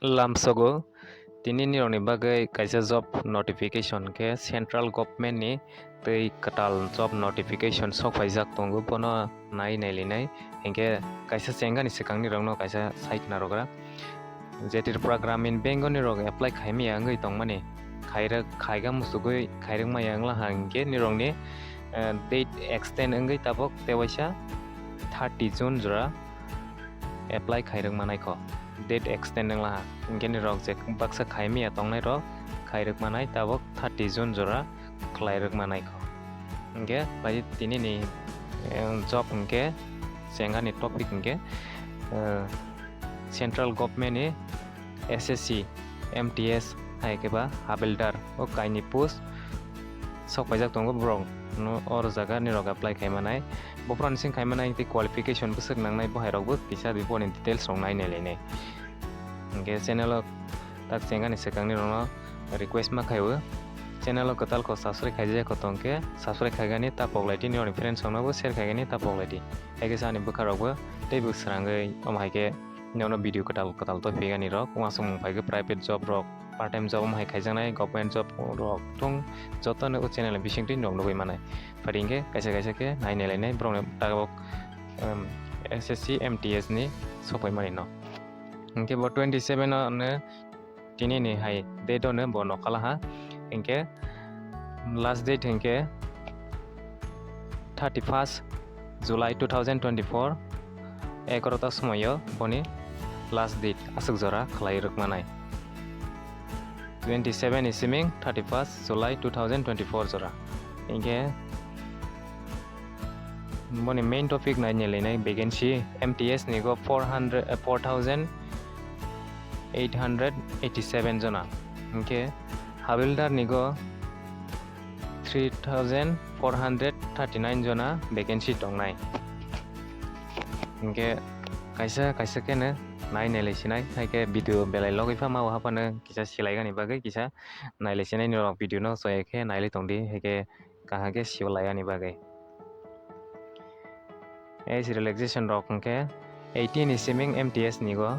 lamsogo tini nirokni bagai kaisa job notification ke central government ni tei katal job notification sokfaijak tongo bono nailinai hingke kaisa chengani sikangni rokno kaisa site narogra je TRIPURA gramin bank ni rok apply khaimia ngoi tongmani khaiga musugoi khairungma yangla hangke nirokni date extend ngoi tabok tewaisa 30 June jora apply khairungma naiko date extend ngla hingke nirok je baksa khaimia tongnai rok khairungma nai tabok 30 June jora khlairungma naiko hingke bai tini ni job hingke chengani topic hingke central government ni SSC MTS haikeba Havaldar o kaini post sokpaijak tongo brong no or jaga nirok apply khaimanai bofran sing khaimanai ti qualification busuk nangnai bohairok bu kisa bipon details rong nai nelene hingke channel tak chengani sekangni rong request ma khaiwo channel kotal ko subscribe khaijak ko tongke subscribe khaigani ta poglai ni oni friends songno bo share khaigani ta poglai di haike sani bwkha rok bo tei bu swrangwi haike nono video kotal to pegani rok wasung phaige private job rok part time job hai khaijanai government job rok tung jotono channel bisingti nog nugui manai faringke kaisa ke nainai nai brong tabok SSC MTS ni sopai mani no hingke bo 27 ne tini ni hai date on bo nokala ha hingke last date hingke 31st July 2024 11 সময়ও boni last date asuk jora khlai rukmanai 27 is 31st July 2024 jora hingke boni main topic nai nelenai vacancy MTS ni go 4887 jona hingke Havaldar ni go 3439 jona vacancy tongnai hingke kaisa kene nailaisinai haike video belai logoi phama hapana kisa silaigani bagai kisa nailaisinai ni rok video no soyake nailai tongdi haike kahage siolaiani bagai age relaxation rok hingke 18 is MTS ni go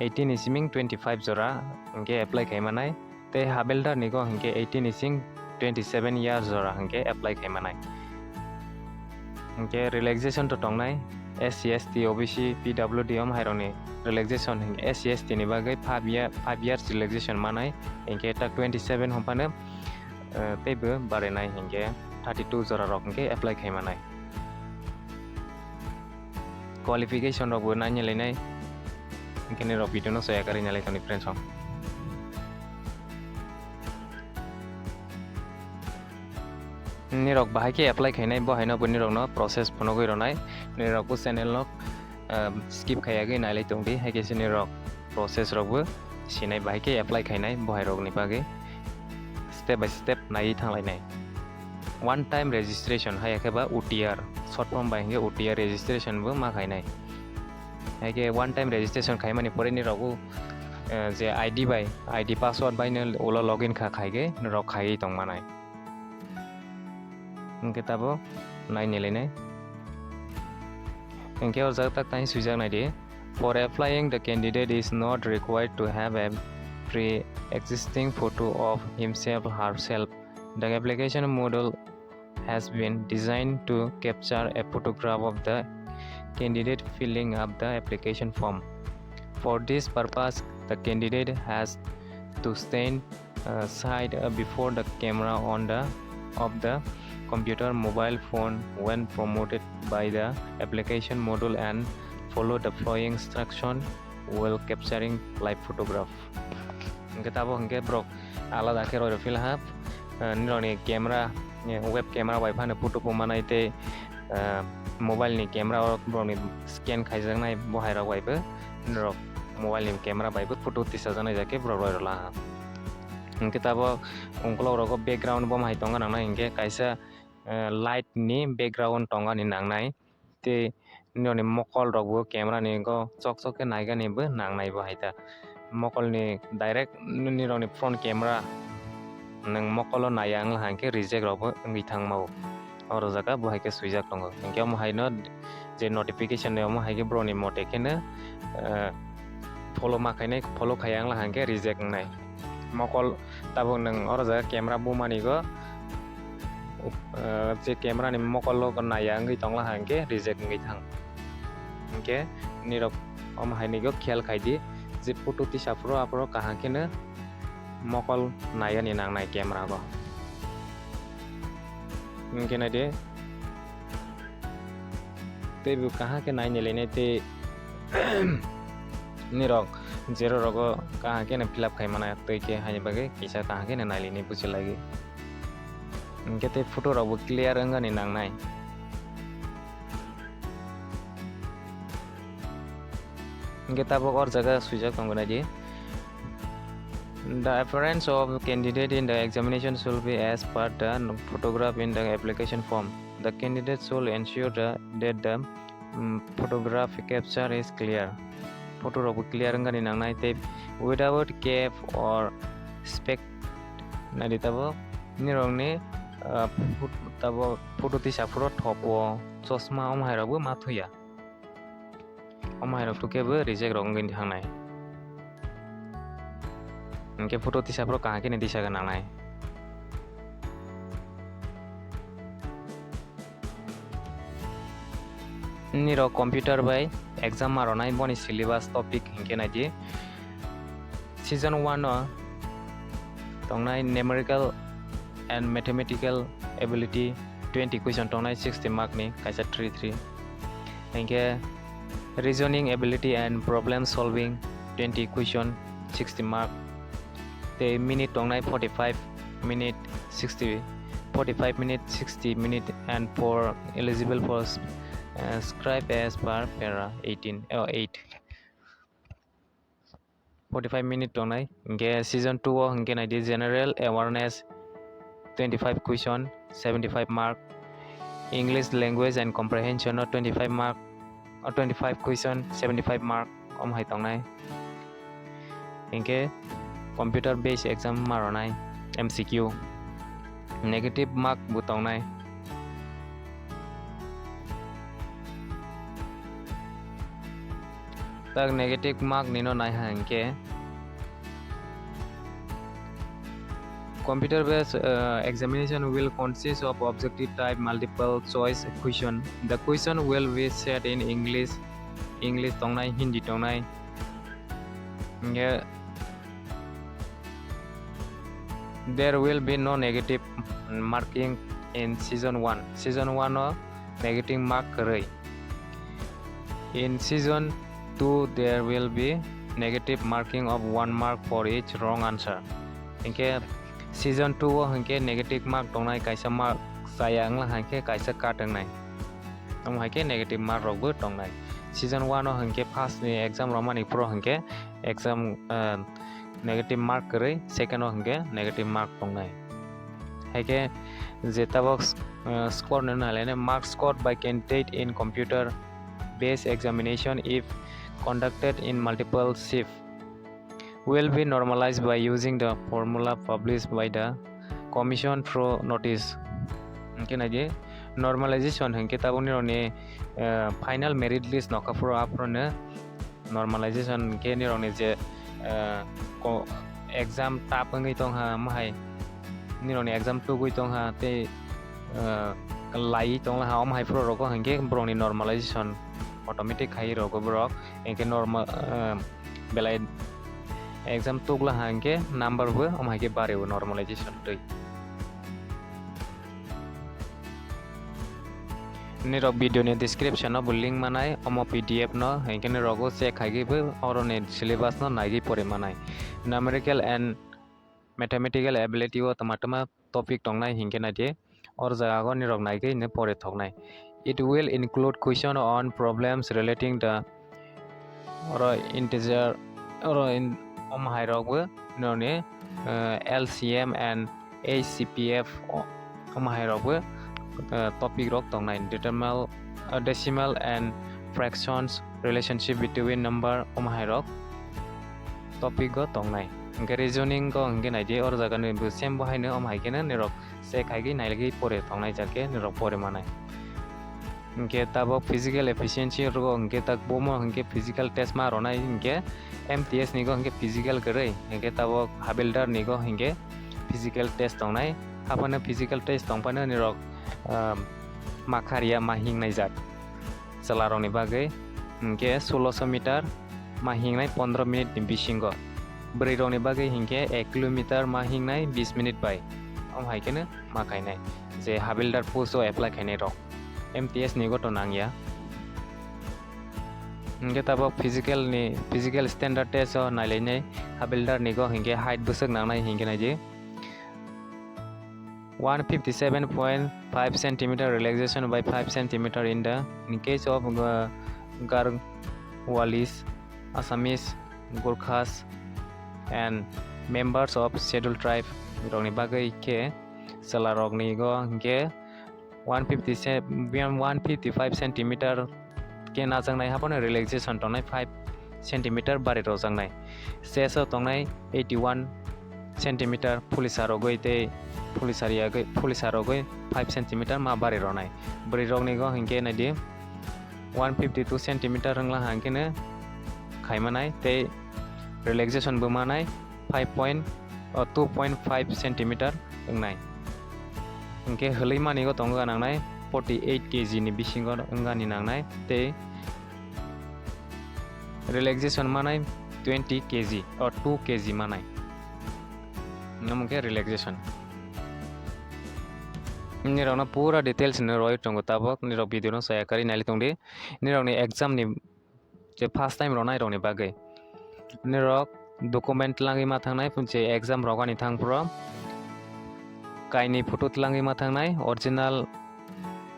18 is 25 jora hingke apply khaimanai te Havaldar ni go hingke 18 is 27 years jora hingke apply khaimanai hingke relaxation to tongnai SC ST OBC PWD haironi relaxation hingke SC ST ni bagai 5 years relaxation manai hingke tak 27 hompane teibo barenai hingke 32 jora rok hingke apply khaimanai qualification rok bo nai lenai hingke ni rok video no soyakari nalai toni friends hong nirok bahai ke apply khainai bo haino boni rok no process phonogoi ronai nirok bu channel no skip khaiage nailai tongdi haike se nirok process rok bu sinai bahai ke apply khainai bo hai rok ni bage step by step nai thanglai nai one time registration haike ba UTR short form bai hinge UTR registration bu ma khainai haike one time registration khaimani pore nirok bu je ID bai ID password bai ne ulo login khaige nirok khai tongmanai hingke tabo nai nelenai hingke o jak tak tai sujak nai di for applying the candidate is not required to have a pre-existing photo of himself or herself. The application module has been designed to capture a photograph of the candidate filling up the application form. For this purpose, the candidate has to stand side before the camera of the computer mobile phone when promoted by the application module and follow the following instruction while capturing live photograph. Hingke tabo hingke brok alada ke roi fil hap nironi camera web camera bai phane photo pomanai te mobile ni camera brok ni scan khaijangnai bohai rok bai bo nirok mobile ni camera bai bo photo tisajanai jake brok roi rola hingke tabo ungkolo rok background bom hai tonga nang hingke kaisa light ni background tonga ni nangnai te nironi mokol rok bo camera ni go chok ke naigani bo nangnai bo haita mokol ni direct nironi front camera nang mokolo nayang hangke reject rok bo ngi thangmao oro jaga bo haike suijak tongo hingke mo haino je notification ne mo haike broni mote kene follow makainai follow khayang la hangke reject nai mokol tabung nang orja camera bumani go je camera ni mokol lo naya ngi tongla hangke reject ngi thang hangke nirok om haini go khel khaidi je photo ti phro apro kahangke ne mokol naya ni nang nai camera go hangke na de te bu kahangke nai ne lene te nirok zero rogo kahangke ne fill up khai mana te ke haini bage kisa kahangke ne nai lini buchi lagi hangke te photo robo clear anga ni nang nai hangke tabok or jaga sujak tongona ji. The appearance of candidate in the examination should be as per the photograph in the application form. The candidate should ensure that the photograph capture is clear. Photo robo clear nga ni nang nai te without cap or spec na ditabo nirokni tabo photo ti phro thopo chosma om hairabu mathuya om hairok to kebe reject rongin hangnai hangke photo ti phro kahake ne disa ga nangnai nirok computer by exam maronai boni syllabus topic hingke nai di season 1 no tongnai numerical and mathematical ability 20 question tongnai 60 mark ni kaisa 3 hingke reasoning ability and problem solving 20 question 60 mark the minute tongnai 45 minute 60 minute and for eligible for scribe as per para 8 45 minute tongnai hingke season 2 o hingke nai di general awareness 25 question 75 mark English language and comprehension 25 mark or 25 question 75 mark om hai tongnai hingke computer based exam maronai MCQ negative mark bu tongnai tak negative mark nino nai hangke computer based examination will consist of objective type multiple choice question. The question will be set in English tongnai Hindi tongnai there will be no negative marking in season 1 no negative mark karai in season 2 there will be negative marking of 1 mark for each wrong answer hingke season 2 o hingke negative mark tongnai kaisa mark sayang la hingke kaisa katangnai am haike negative mark rogbo tongnai season 1 o hingke first ni exam romani pro hingke exam negative mark karai second o hingke negative mark tongnai haike jetabok score no nalene mark scored by candidate in computer based examination if conducted in multiple shift will be normalized by using the formula published by the commission through notice hingke nai di normalization hingke tabuni roni final merit list noka pro aprone normalization ke ni roni je exam tap ngai tong ha mahai ni roni exam 2 gui tong ha te khlai tong ha mahai pro ro ko hingke broni normalization automatic khai ro ko brok hingke normal belai exam tugla hangke number bo amhaike bare normalization tei nirok video ni description no link manai omo pdf no hingke nirok check khaigi bo orone syllabus no naigi pore manai numerical and mathematical ability o tamatama topic tongnai hingke na de or jaga go nirok naigi ne pore thoknai it will include question on problems relating the or integer or in omhairok none LCM and HCPF omhairok topic rok tongnai decimal and fractions relationship between number omhairok topic go tongnai hingke reasoning go hingke nai de or jaga ni bu sem bahaino omhaike ne nirok se khaigi nailagi pore tongnai jake nirok pore manai hingke tabok physical efficiency ro hingke tak bomo hingke physical test ma ronai hingke MTS ni go hingke physical koroi hingke tabok Havaldar ni go hingke physical test tongnai hapana physical test tongpana nirok makharia mahing naijak salarong ni bagai hingke 1600 meter mahingnai 15 minute ni bisingo brai ni bagai hingke 1 kilometer mahingnai 20 minute bai haikene makainai je Havaldar post o apply khainai rok MTS ni go to nangya hingke tabok physical standard test o nailaidi Havaldar ni go hingke height busuk nangnai hingke nai je 157.5 cm relaxation by 5 cm in case of Garhwalis, Assamese, Gurkhas and members of scheduled tribe rokni bagai ke salarokni go hingke 155 cm ke najangnai hapana relaxation tongnai 5 cm bari rojangnai seso tongnai 81 cm pulisarogoi te pulisarogoi 5 cm ma bari ronai bari rokni go hingke nadi 152 cm rangla hangke ne khaimanai te relaxation bumanai 2.5 cm engnai hingke hleima ni go tonga nangnai 48 kg ni bisingo engani nangnai te relaxation manai 20 kg or 2 kg manai namke relaxation nirokno pura details ni roi tongo tabok nirok video no saya kari nali tongdi nirok ni exam ni je first time ronai rok ni bagai nirok document langi ma thangnai punche exam rogani thangpro kaini photo tlangi ma thangnai original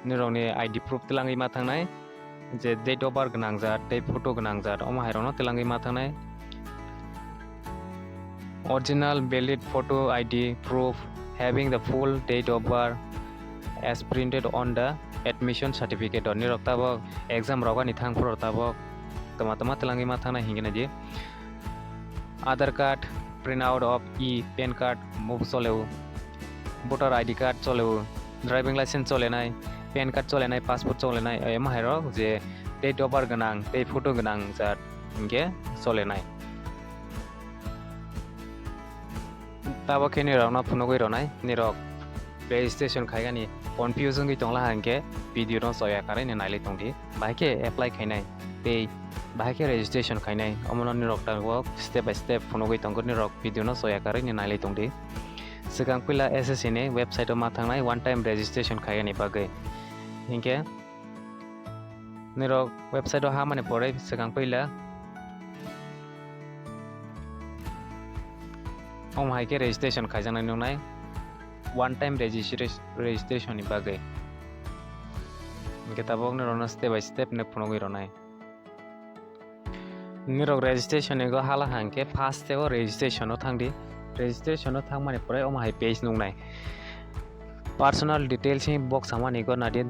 nirok ni ID proof tlangi ma thangnai je date of birth gnangjat te photo gnangjat oma hairono tlangi ma thangnai original valid photo ID proof having the full date of birth as printed on the admission certificate or nirok tabok exam rogani thangpro tabok tama tlangi ma thangna hingena je Aadhaar card print out of pen card move choleu voter ID card choleu driving license cholenai pen card cholenai passport cholenai ema hairok je date of birth gnang te photo gnang jat hingke cholenai tabo ke nirok no phunogoi ronai nirok registration khaigani confusion gi tongla hangke video no soya karai ne nailai tongdi baike apply khainai te baike registration khainai omono nirok ta work step by step phunogoi tongko nirok video no soya karai ne nailai tongdi sikang pila SSC ne website ma thangnai one time registration khaigani bagai hingke nirok website o hamane pore sikang pila haike registration khaijanai nungnai one time registration ni bagai hingke tabok nirok step by step ne phunogoi ronai nirok registration ni go hala hangke first te registration o thangdi registration o thangmani pore oma hai page nungnai personal details ni box amani go nadi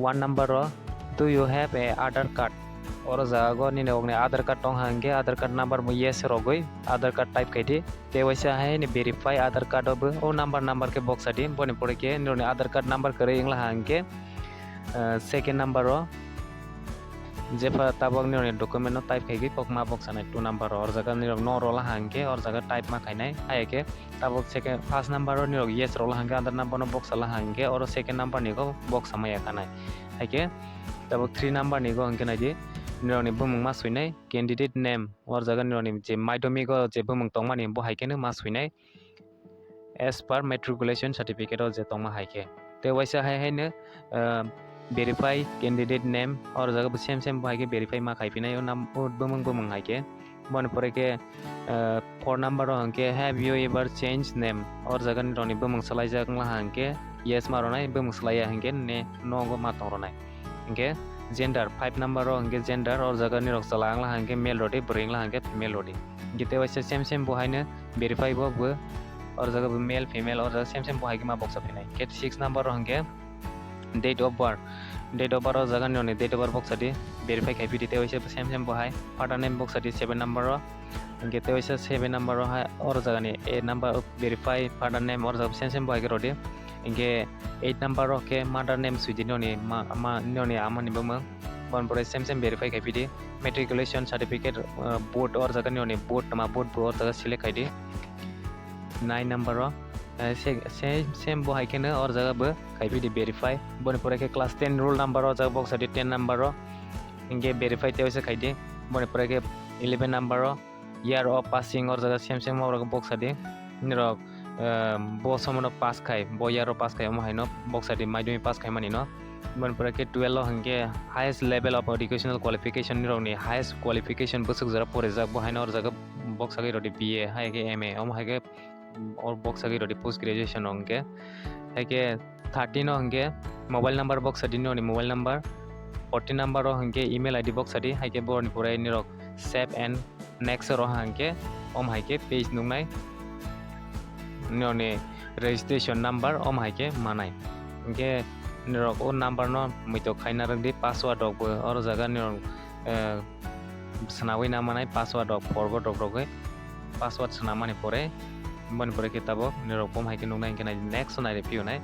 one number ro do you have a Aadhaar card oro jago ni ne Aadhaar card tong hangke Aadhaar card number mo yes rogoi Aadhaar card type kaidi te waisa hai ni verify Aadhaar card ob o number ke box adi boni pore ke ni Aadhaar card number kare ingla hangke second number ro jephro tabok ni document no type khaigi kokma box anai 2 number or jaga ni no rola hangke or jaga type ma khainai haike tabok second first number ro ni yes rola hangke Aadhaar number no box ala hangke or second number ni go box amaya kanai haike tabok 3 number ni go hangke naji nirok ni bumung ma suinai candidate name or jaga nirok ni je madhyamik go je bumung tongmani bo haike ne ma suinai as per matriculation certificate o je tongma haike te waisa hai ne verify candidate name or jaga same haike verify ma khaipinai o nam bumung haike bon pore ke 4 number o hangke have you ever changed name or jaga nirok ni bumung salai jangla hangke yes ma ronai bumung salai hangke ne no go ma tongronai hingke gender 5 number ro hangke gender or jaga nirok salangla hangke male rodi bringla hangke female rodi gite waisa same bo haine verify bo or jaga male female or jaga same bo haike ma box apinai get 6 number ro hangke date of birth or jaga ni date of birth box adi verify khai pidi te waisa same bo hai father name box adi 7 number ro hangke te waisa 7 number ro hai or jaga ni a number verify father name or jaga same bo haike rodi Inge 8 number ro ke mother name suidi noni ma noni amani bama bon pore same verify kaipidi matriculation certificate board or jaga noni board ma board or jaga select kaidi 9 number ro same bo haikene or jaga bo kaipidi verify bon pore ke class 10 roll number ro jaga box adi 10 number ro inge verify te hoise kaidi bon pore ke 11 number ro year of passing or jaga same or box adi nirok bo somono pass khai bo year of pass khai mo haino box adi maidumi pass khai mani no bon pore ke 12 lo hange highest level of educational qualification nirok ni highest qualification busuk jara pore jak bo haino or jaga box agi rodi BA hai ke MA om hai ke or box agi rodi post graduation onge hai ke 13 no hange mobile number box adi no ni mobile number 14 number ro hange email ID box adi hai ke bo ni pore nirok save and next ro hange om hai ke page nungnai noni registration number om hai ke manai ke nirok o number no mito khaina ragdi password ok or jaga nirok sanawi na manai password ok forward ok rogai password sanamani pore bon pore ke tabo nirok om hai ke nungnai ke next nai review nai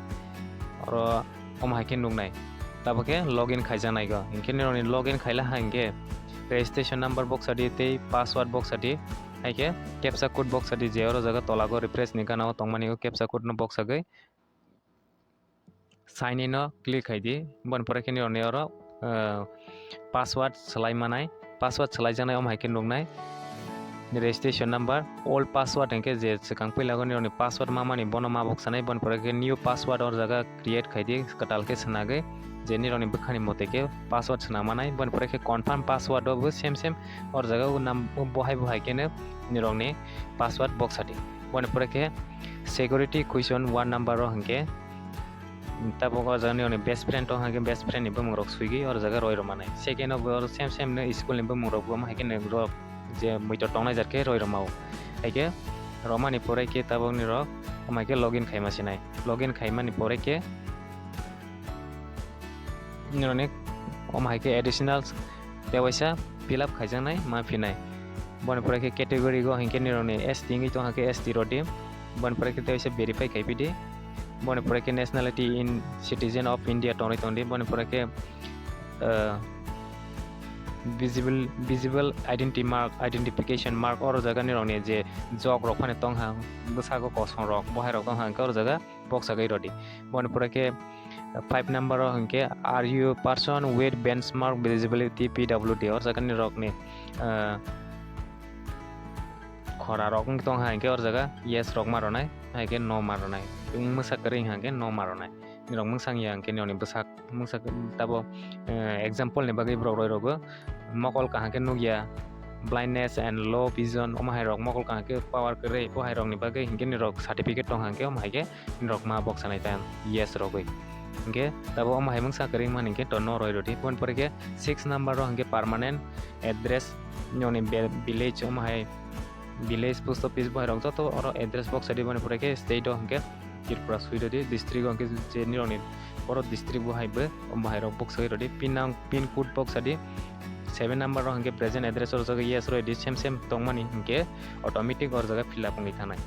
or om hai ke nungnai tabo ke login khaijanai go inke nironi login khaila hange registration number box adi te password box adi hai ke captcha code box adi je oro jaga tolago refresh ni kana tongmani go captcha code no box agai sign in no click haidi bon pore ke nironi oro password selai manai password selai janai om hai ke nungnai registration number old password enke je sekang pelago nironi password mamani bono ma box anai bon pore ke new password or jaga create khaidi katal ke sanagai je nironi bwkhani mote ke password sanamanai bon pore ke confirm password do same or jaga nam bohai ke ne nironi password box ati bon pore ke security question 1 number ro hanke tabo ko jani oni best friend to hange best friend ni bumung rok suigi or jaga roi ro manai second of or same ne school ni bumung rok ma hake ne ro je muito tongnai jarke roi ro mau hake romani pore ke tabo ni ro amake login khaima sinai login khaima ni pore ke nironi om hai ke additional tewaisa fill up khaijanai ma finai bon pore ke category go hanke nironi ST ngi to hanke ST rodi bon pore ke tewaisa verify khaipidi bon pore ke nationality in citizen of India toni tondi bon pore ke visible identification mark or jaga nironi je jog rok phane tong hang busago kosong rok bohai rok tong hang or jaga box agai rodi bon pore ke 5 number hanke are you person with benchmark visibility PWD or jaga nirok ni khora rok tong hang ke or jaga yes rok maronai hai ke no maronai mungsak kering hang ke no maronai nirok mungsang yang ke noni busak mungsak tabo example ni bagai bro roi rogo mokol ka hang ke nugya blindness and low vision om hai rok mokol ka hang ke power kre o hai rok ni bagai hingke nirok certificate tong hang ke om hai ke nirok ma box anai tan yes rogoi hingke tabo om hai mungsak kering man hingke to no roi roti pon pore ke 6 number ro hangke permanent address noni village om hai village post office boy rok joto oro address box adi bone pore ke state hangke TRIPURA suidodi district hangke je nironi oro district bo hai be om hai rok box agi rodi pin code box adi 7 number ro hangke present address or jaga yes ro edi same tongmani hangke automatic or jaga fill up ngi thanai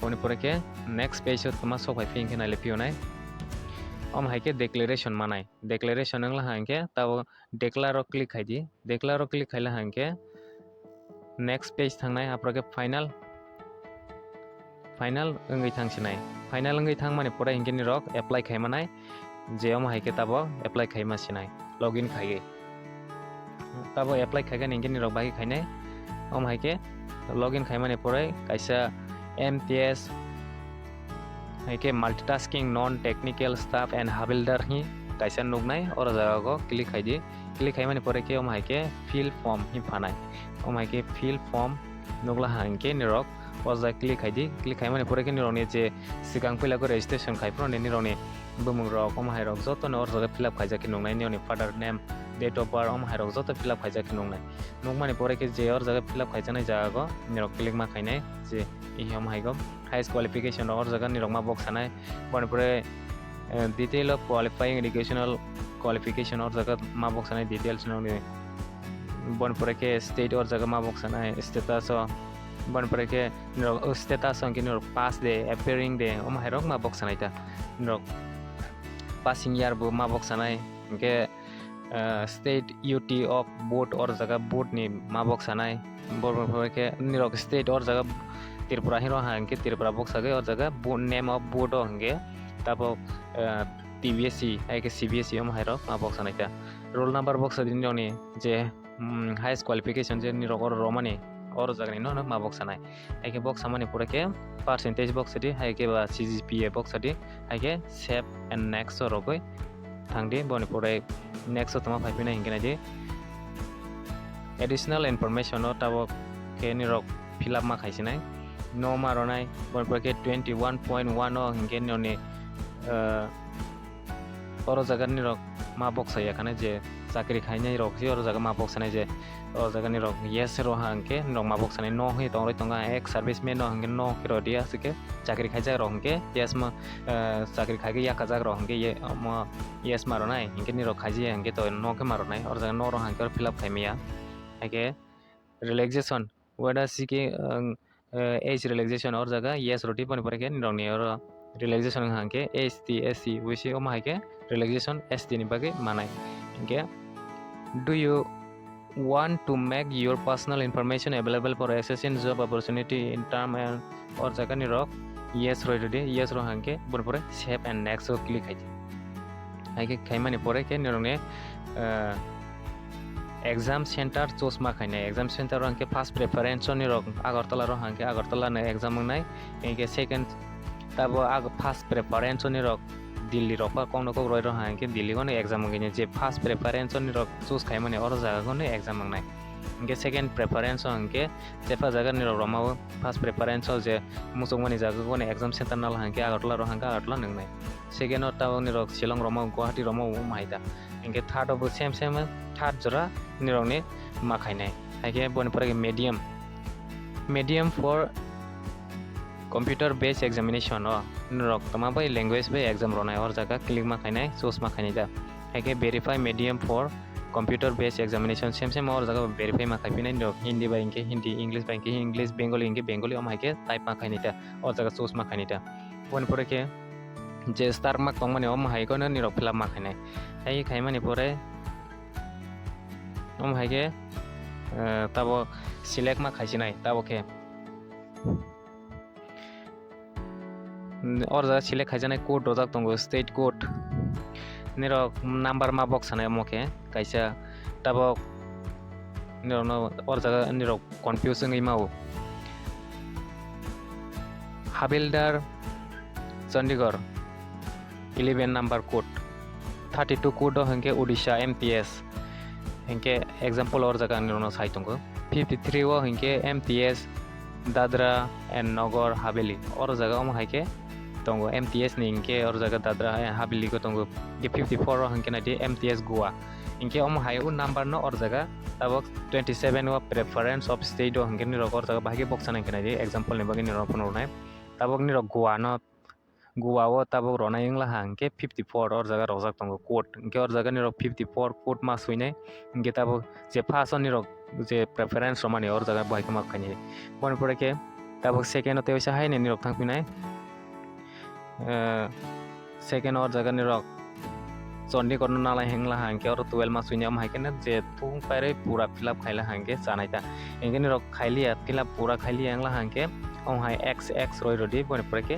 bone pore ke next page toma sokai hingke naile pionai om hai ke declaration manai declaration ngla hangke tabo declare ro click haidi declare ro click khaila hangke next page thangnai aproke final ngai thangsinai final ngai thangmani pore hingke ni rok apply khaimanai je om hai ke tabo apply khaima sinai login khaige tabo apply khaiga hingke ni rok bai khainai om hai ke login khaimani pore kaisa MTS hai ke multitasking non technical staff and Havaldar hi kaisa nugnai or jaga go click haidi click khaimani pore ke om hai ke fill form hi phanai om hai ke fill form nugla hangke ni rok oja click haidi click haimani pore ke nironi je sikang pelago registration khaipro ne nironi bumung rok om hai rok jotono or jaga fill up khaija ki nungnai nironi father name date of birth om hai rok joto fill up khaija ki nungnai nungmani pore ke je or jaga fill up khaijana jaga go nirok click ma khainai je om hai go highest qualification or jaga nirok ma box anai bon pore detail of qualifying educational qualification or jaga ma box anai details nironi bon pore ke state or jaga ma box anai status bon preke nirok status angke nirok pass day appearing day hai rok ma box sanai ta nirok passing year bo ma box sanai angke state UT of board or jaga board ni ma box sanai bon preke nirok state or jaga Tripura hero hangke Tripura box age or jaga name of board hangke tabo TBSC hai ke CBSC hai rok ma box sanai ta roll number box adin joni je highest qualification je nirok or romani or jagani no ma box sanai hai ke box samani pura ke percentage box adi hai ke ba CGPA box adi hai ke save and next rogoi thangdi boni pura next tama phaipina hingena je additional information no tabo ke nirok fill up ma khaisinai no maronai boni pura ke 21.1 o hinge noni or jaga nirok ma box ya kana je chakri khainai rok je or jaga ma box sanai je or jaga ni rok yes ro hangke nok ma box sanai no hi tongroi tonga ek serviceman no hangke no kiro dia sike chakri khaija ro hangke yes ma chakri khaige ya kaja ro hangke ye ma yes maro nai hingke ni rok khaji hangke to no ke maro nai or jaga no ro hangke fill up khaimia hake relaxation wada sike age relaxation or jaga yes roti pani pare ke ni rok ni or relaxation hangke STSC wisi o ma hake relaxation ST ni bage manai hingke do you want to make your personal information available for accessing job opportunity in term and or jaga ni rok yes ro redi yes ro hangke bon pore save and next o click hai ke khaimani pore ke nirone exam center choose ma khaine exam center ro hangke first preference ni rok agartala ro hangke agartala na exam ngai hingke second tabo first preference ni rok Delhi rok pa kong nokok roi ro hangke Delhi gone exam ngene je first preference ni rok choose khaimani or jaga gone exam ngai hingke second preference hangke jepa jaga ni rok romao first preference je musongmani jaga gone exam center nal hangke agartala ro hangka agartala nangnai second ta ni rok Shillong romao Guwahati romao maida hingke third of same third jora ni rok ni ma khainai hake bon pore medium for computer based examination or nirok tama bai language bai exam ronai or jaga click ma khainai choose ma khainai da hake verify medium for computer based examination same or jaga verify ma khaipinai nirok hindi bai inke hindi english bai inke english bengali inke bengali om hake type ma khainai da or jaga choose ma khainai da bon pore ke je star mark tongmani om hai ko na nirok fill up ma khainai hai khaimani pore om hake tabo select ma khaisinai tabo ke or jaga select khaijanai code rojak tongo state code nirok number ma box sanai moke kaisa tabo nirok no or jaga nirok confusing imau Havaldar Chandigarh 11 number code 32 code hangke Odisha MTS hangke example or jaga nirok no sai tongo 53 o hangke MTS Dadra and Nagar Haveli or jaga om haike tongo MTS ni inke or jaga Dadra Haveli ko tongo 54 ro hangke na de MTS Goa inke om hai u number no or jaga tabok 27 o preference of state o hangke ni ro or jaga bahage box na na de example ni bagi ni ro pon nai tabok ni ro Goa no Goa o tabok ro na ingla hangke 54 or jaga rojak tongo code inke or jaga ni ro 54 code ma suine inke tabok je first ni ro je preference romani or jaga bahage ma khani bon pore ke tabok second o te oisa hai ni rok thangpinai second or jaga ni rok Chondi korno nala hengla hangke or 12 ma suinya am haike na je thung pare pura fill up khaila hangke chanai ta engeni rok khailia fill up pura khaili angla hangke om hai xx roi rodi bon pore ke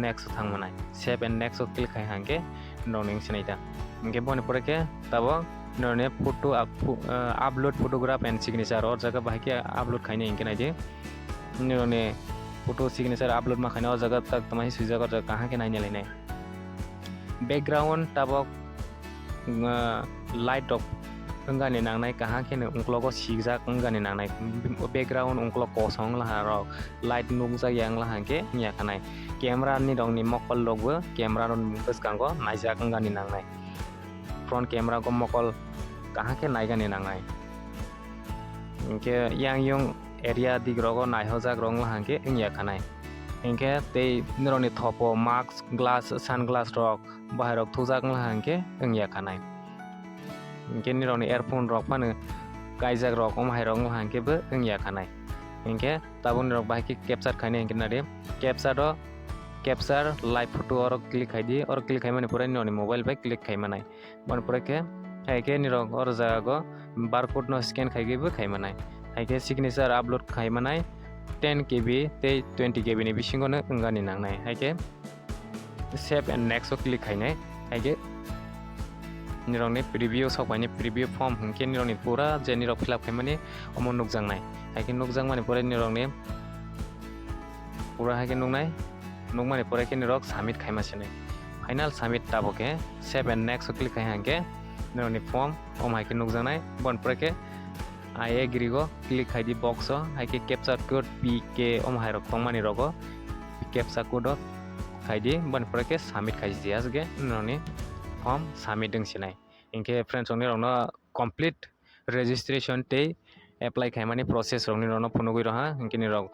next thangmanai save and next click khai hangke noning sinai ta engke bon pore ke tabo none photo upload photograph and signature or jaga bahike upload khaine engke na je none photo signature upload ma khaina or jaga tak tamai suja kor jaga kaha ke nai ne lai background tabok light of ngani nangnai kaha ke ne ungklo ko sigjak ngani nangnai background ungklo ko song la ro light nungja yang la hangke nya khanai camera ni dong ni mokol logbo camera ron mungkas kango naijak ngani nangnai front camera ko mokol kaha ke naigani nangnai inke yang yung area digrogo naihojak rong la hangke nya khanai inke tei nironi thopo mask glass sunglass rok baharok thujak la hangke nya khanai inke nironi earphone rok panu kaijak rok om hairong la hangke bo nya khanai इनके ताबो नरक बाकी capture खाने इनके नारे capture live photo और click खाई दी और click खाई माने पूरा नोनी मोबाइल पे क्लिक खाई मनाई बन पूरा के हाई के नरक और जगह को बारकोड नो स्कैन खाई भी खाई मनाई हाई के सिग्नेचर अपलोड खाई मनाई 10 KB ते 20 KB नि बिसिंगो न अंगानि नांनाय हाई के सेव एंड नेक्स्ट क्लिक खाई हाई के निरंनि प्रिव्यू सबायनि प्रिव्यू फॉर्म हंके निरंनि पूरा जे निरक फिलअप खायमानि अमन नुकजांनाय हायके नुकजांमानि पूरा निरंनि पूरा हायके नुकमानि पूरा के निरक सबमिट खायमासिने फाइनल सबमिट ताबोके सेव एंड नेक्स्ट क्लिक खाय हंके निरंनि फॉर्म ओम हायके नुकजांनाय बन पूरा के आई एग्री को क्लिक खायदि बॉक्स हायके कैप्चर कोड PK ओम हायरक तंगमानि रगो कैप्चर कोड खायदि बन पूरा के सबमिट खायजियासगे निरंनि फॉर्म सबमिट दंसिनाय इनके फ्रेंड्स ओंनि रंनो कंप्लीट रजिस्ट्रेशन ते एप्लाई खायमानि प्रोसेस रंनि रंनो फुनुगै रहा इनके निरक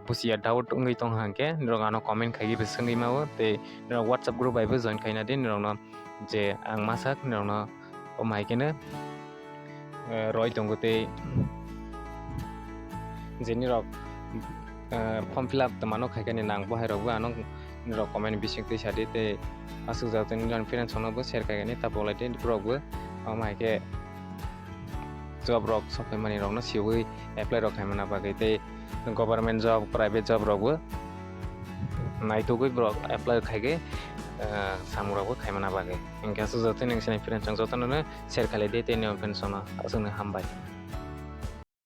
बुसिया डाउट उंगै तंग हांके निरक आनो कमेंट खायगि बेसंगै मावो ते निरक WhatsApp ग्रुप आइबो जॉइन खायना दे निरकनो जे आं मासाक निरकनो ओ माइकेनो रय दंगते जे निरक फॉर्म फिलअप तमानो खायखानि नांगबो हायरबो आनो निरक कमेंट बिसिंगै सादि ते आसु जातनि जन फ्रेंड्स ओनबो शेयर खायगानि ताबोलाइते ब्रगबो माइके जॉब रक सफाय मानि रंनो सिवै एप्लाई रक खायमाना बागै ते गवर्नमेंट जॉब प्राइवेट जॉब रकबो नाइतोगै ब्रक एप्लाई खायगे सामुराबो खायमाना बागै इनके आसु जातनि नोंसिनि फ्रेंड्स जों जतनो शेयर खालायदे ते नियम फ्रेंड्स ओनो आसुनो हामबाय।